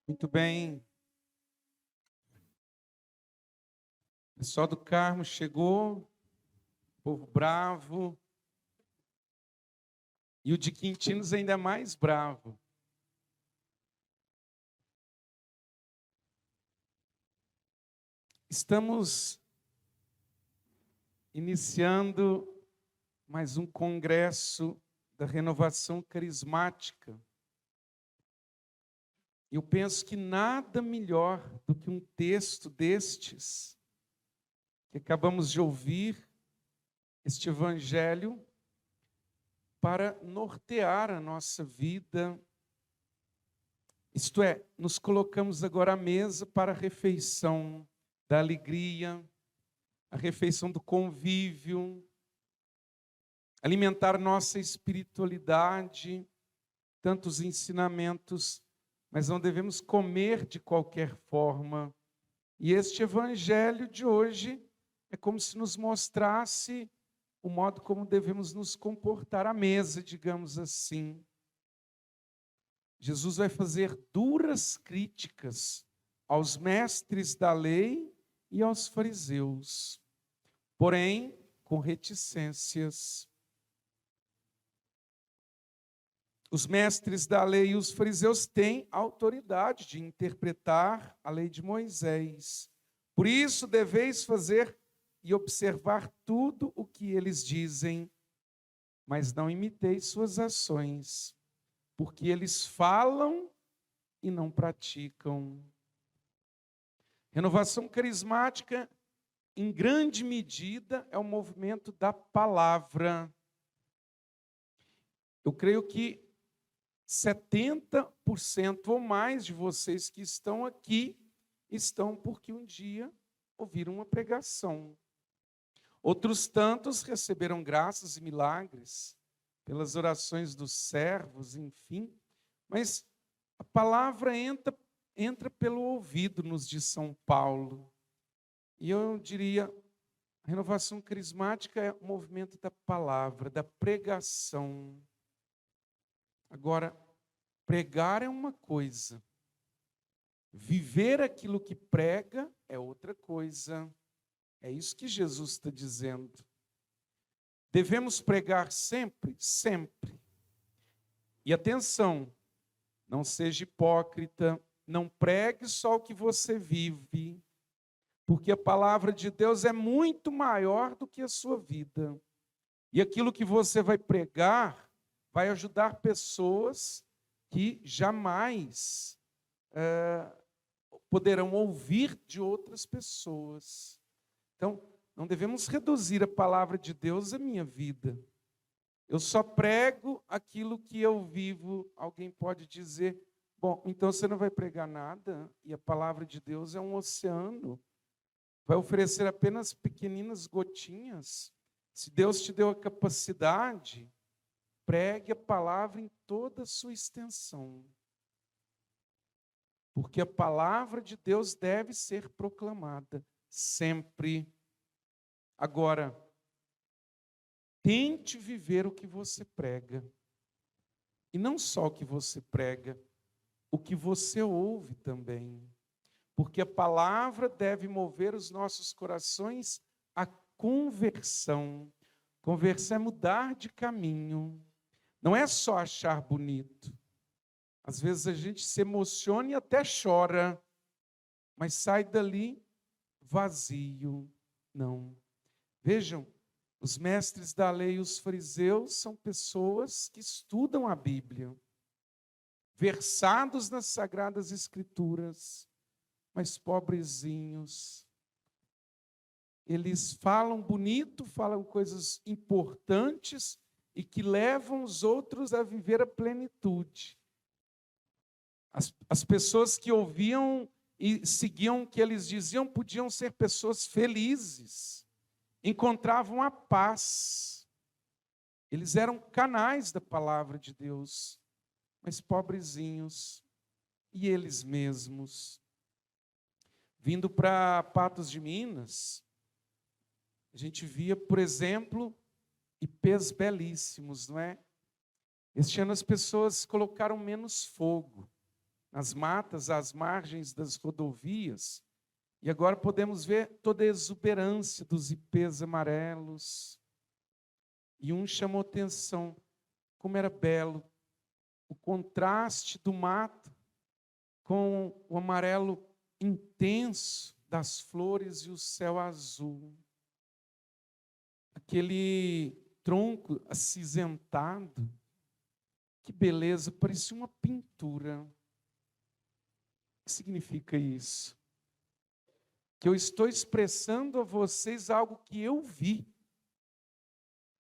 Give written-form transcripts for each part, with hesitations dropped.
Muito bem. O pessoal do Carmo chegou, povo bravo. E o de Quintinos ainda é mais bravo. Estamos iniciando mais um congresso da renovação carismática. Eu penso que nada melhor do que um texto destes que acabamos de ouvir, este evangelho, para nortear a nossa vida. Isto é, nos colocamos agora à mesa para a refeição da alegria, a refeição do convívio, alimentar nossa espiritualidade, tantos ensinamentos, mas não devemos comer de qualquer forma. E este evangelho de hoje é como se nos mostrasse o modo como devemos nos comportar à mesa, digamos assim. Jesus vai fazer duras críticas aos mestres da lei e aos fariseus, porém com reticências. Os mestres da lei e os fariseus têm autoridade de interpretar a lei de Moisés. Por isso deveis fazer e observar tudo o que eles dizem, mas não imiteis suas ações, porque eles falam e não praticam. Renovação carismática, em grande medida, é o movimento da palavra. Eu creio que 70% ou mais de vocês que estão aqui estão porque um dia ouviram uma pregação. Outros tantos receberam graças e milagres pelas orações dos servos, enfim. Mas a palavra entra pelo ouvido, nos diz São Paulo. E eu diria, a renovação carismática é o movimento da palavra, da pregação. Agora, pregar é uma coisa, viver aquilo que prega é outra coisa. É isso que Jesus está dizendo. Devemos pregar sempre? Sempre. E atenção, não seja hipócrita, não pregue só o que você vive, porque a palavra de Deus é muito maior do que a sua vida. E aquilo que você vai pregar vai ajudar pessoas que jamais poderão ouvir de outras pessoas. Então, não devemos reduzir a palavra de Deus à minha vida. Eu só prego aquilo que eu vivo. Alguém pode dizer, bom, então você não vai pregar nada, e a palavra de Deus é um oceano. Vai oferecer apenas pequeninas gotinhas. Se Deus te deu a capacidade, pregue a palavra em toda a sua extensão. Porque a palavra de Deus deve ser proclamada sempre. Agora, tente viver o que você prega. E não só o que você prega, o que você ouve também. Porque a palavra deve mover os nossos corações à conversão. Conversão é mudar de caminho. Não é só achar bonito. Às vezes a gente se emociona e até chora, mas sai dali vazio. Não. Vejam, os mestres da lei e os fariseus são pessoas que estudam a Bíblia, versados nas Sagradas Escrituras, mas pobrezinhos. Eles falam bonito, falam coisas importantes e que levam os outros a viver a plenitude. As pessoas que ouviam e seguiam o que eles diziam podiam ser pessoas felizes, encontravam a paz. Eles eram canais da palavra de Deus, mas pobrezinhos, e eles mesmos. Vindo para Patos de Minas, a gente via, por exemplo, ipês belíssimos, não é? Este ano as pessoas colocaram menos fogo nas matas, às margens das rodovias, e agora podemos ver toda a exuberância dos ipês amarelos. E um chamou atenção, como era belo o contraste do mato com o amarelo intenso das flores e o céu azul. Aquele tronco acinzentado, que beleza, parecia uma pintura. O que significa isso? Que eu estou expressando a vocês algo que eu vi.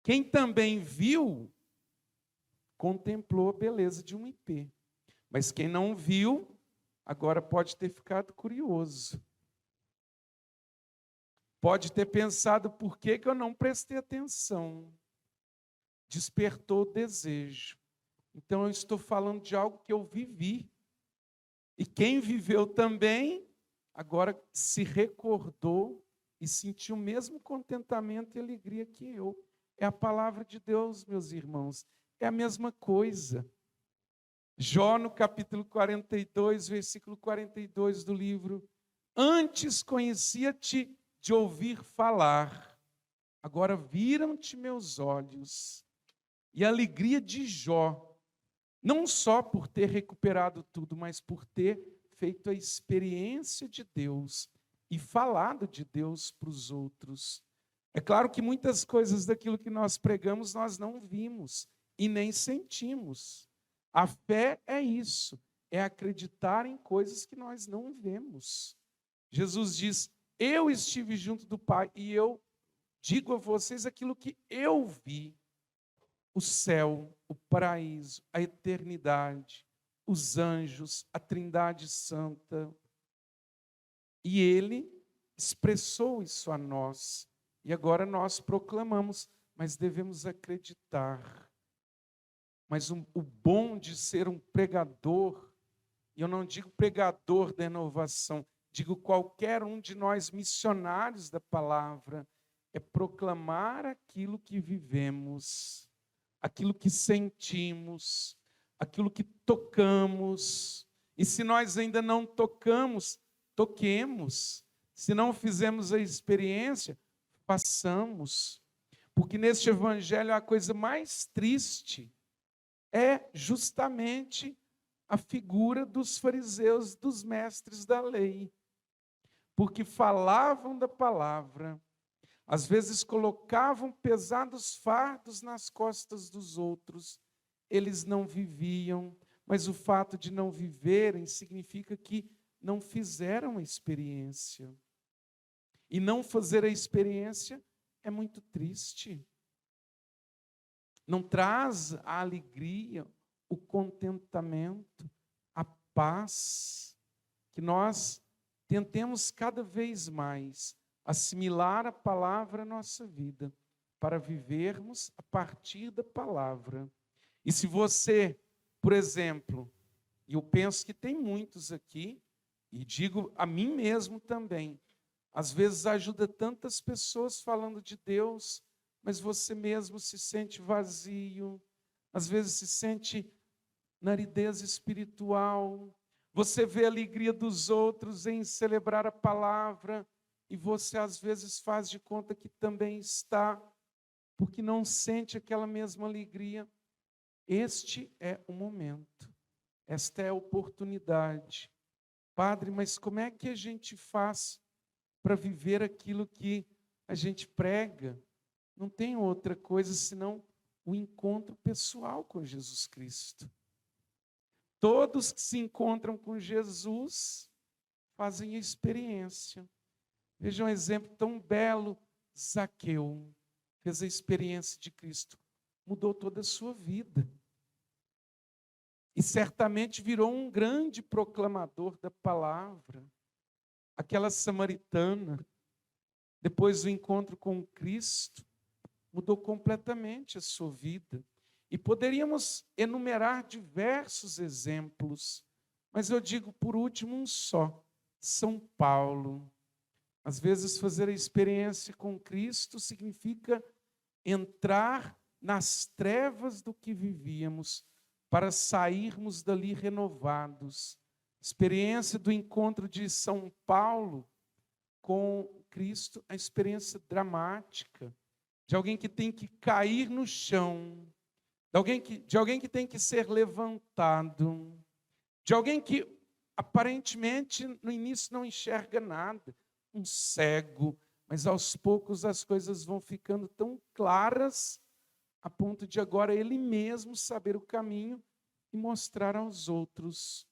Quem também viu, contemplou a beleza de um ipê. Mas quem não viu, agora pode ter ficado curioso. Pode ter pensado, por que eu não prestei atenção? Despertou o desejo. Então eu estou falando de algo que eu vivi. E quem viveu também, agora se recordou e sentiu o mesmo contentamento e alegria que eu. É a palavra de Deus, meus irmãos. É a mesma coisa. Jó, no capítulo 42, versículo 42 do livro: antes conhecia-te de ouvir falar, agora viram-te meus olhos. E a alegria de Jó, não só por ter recuperado tudo, mas por ter feito a experiência de Deus e falado de Deus para os outros. É claro que muitas coisas daquilo que nós pregamos nós não vimos e nem sentimos. A fé é isso, é acreditar em coisas que nós não vemos. Jesus diz: eu estive junto do Pai e eu digo a vocês aquilo que eu vi. O céu, o paraíso, a eternidade, os anjos, a Trindade Santa. E Ele expressou isso a nós. E agora nós proclamamos, mas devemos acreditar. Mas o bom de ser um pregador, e eu não digo pregador da inovação, digo qualquer um de nós missionários da palavra, é proclamar aquilo que vivemos, aquilo que sentimos, aquilo que tocamos. E se nós ainda não tocamos, toquemos. Se não fizemos a experiência, façamos. Porque neste evangelho a coisa mais triste é justamente a figura dos fariseus, dos mestres da lei. Porque falavam da palavra, às vezes colocavam pesados fardos nas costas dos outros, eles não viviam, mas o fato de não viverem significa que não fizeram a experiência. E não fazer a experiência é muito triste. Não traz a alegria, o contentamento, a paz, que nós tentemos cada vez mais assimilar a palavra à nossa vida, para vivermos a partir da palavra. E se você, por exemplo, e eu penso que tem muitos aqui, e digo a mim mesmo também, às vezes ajuda tantas pessoas falando de Deus, mas você mesmo se sente vazio, às vezes se sente na aridez espiritual, você vê a alegria dos outros em celebrar a palavra, e você às vezes faz de conta que também está, porque não sente aquela mesma alegria. Este é o momento, esta é a oportunidade. Padre, mas como é que a gente faz para viver aquilo que a gente prega? Não tem outra coisa senão o encontro pessoal com Jesus Cristo. Todos que se encontram com Jesus fazem a experiência. Veja um exemplo tão belo: Zaqueu fez a experiência de Cristo, mudou toda a sua vida. E certamente virou um grande proclamador da palavra. Aquela samaritana, depois do encontro com Cristo, mudou completamente a sua vida. E poderíamos enumerar diversos exemplos, mas eu digo por último um só: São Paulo. Às vezes fazer a experiência com Cristo significa entrar nas trevas do que vivíamos, para sairmos dali renovados, Experiência do encontro de São Paulo com Cristo, a experiência dramática de alguém que tem que cair no chão, de alguém que tem que ser levantado, de alguém que aparentemente no início não enxerga nada, um cego, mas aos poucos as coisas vão ficando tão claras a ponto de agora ele mesmo saber o caminho e mostrar aos outros,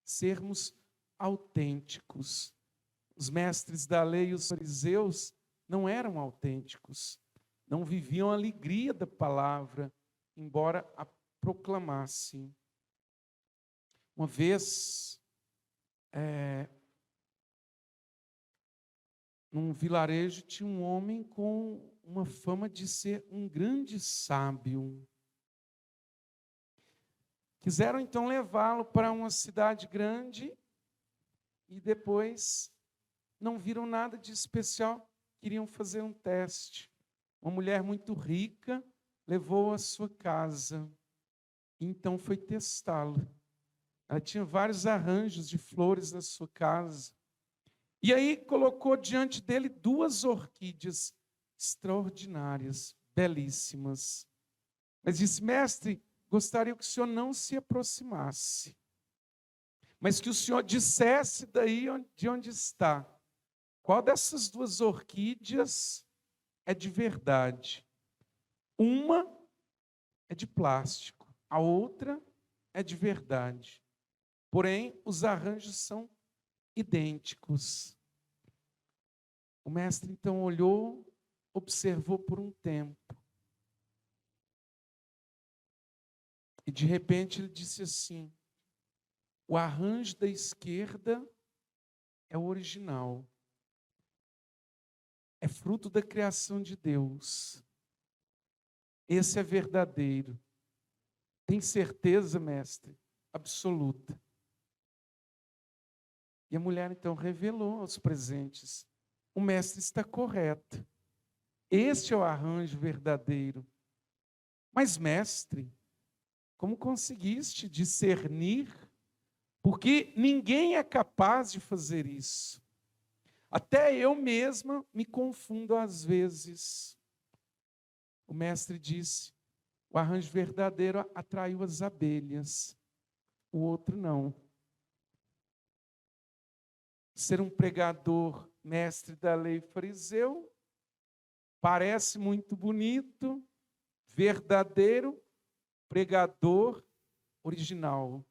sermos autênticos. Os mestres da lei e os fariseus não eram autênticos, não viviam a alegria da palavra, embora a proclamassem. Uma vez, num vilarejo, tinha um homem com uma fama de ser um grande sábio. Quiseram então levá-lo para uma cidade grande e depois não viram nada de especial, queriam fazer um teste. Uma mulher muito rica levou à sua casa, e então foi testá-lo. Ela tinha vários arranjos de flores na sua casa. E aí colocou diante dele 2 orquídeas extraordinárias, belíssimas. Mas disse: mestre, gostaria que o senhor não se aproximasse, mas que o senhor dissesse daí de onde está. Qual dessas 2 orquídeas é de verdade? Uma é de plástico, a outra é de verdade. Porém, os arranjos são idênticos. O mestre então olhou, observou por um tempo. E de repente ele disse assim: o arranjo da esquerda é o original. É fruto da criação de Deus. Esse é verdadeiro. Tem certeza, mestre? Absoluta. E a mulher então revelou aos presentes: o mestre está correto. Este é o arranjo verdadeiro. Mas, mestre, como conseguiste discernir? Porque ninguém é capaz de fazer isso. Até eu mesma me confundo às vezes. O mestre disse: o arranjo verdadeiro atraiu as abelhas, o outro não. Ser um pregador, mestre da lei fariseu, parece muito bonito, verdadeiro, pregador original,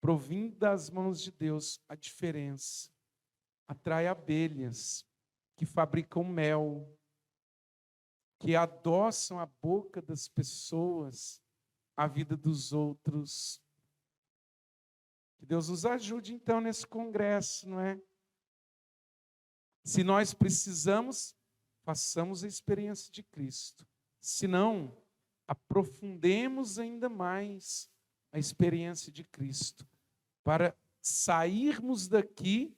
provindo das mãos de Deus. A diferença: atrai abelhas que fabricam mel, que adoçam a boca das pessoas, a vida dos outros. Que Deus nos ajude então nesse congresso, não é? Se nós precisamos, façamos a experiência de Cristo. Se não, aprofundemos ainda mais a experiência de Cristo, para sairmos daqui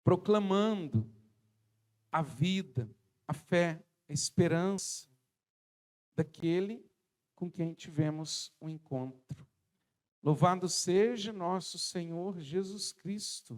proclamando a vida, a fé, a esperança daquele com quem tivemos um encontro. Louvado seja nosso Senhor Jesus Cristo.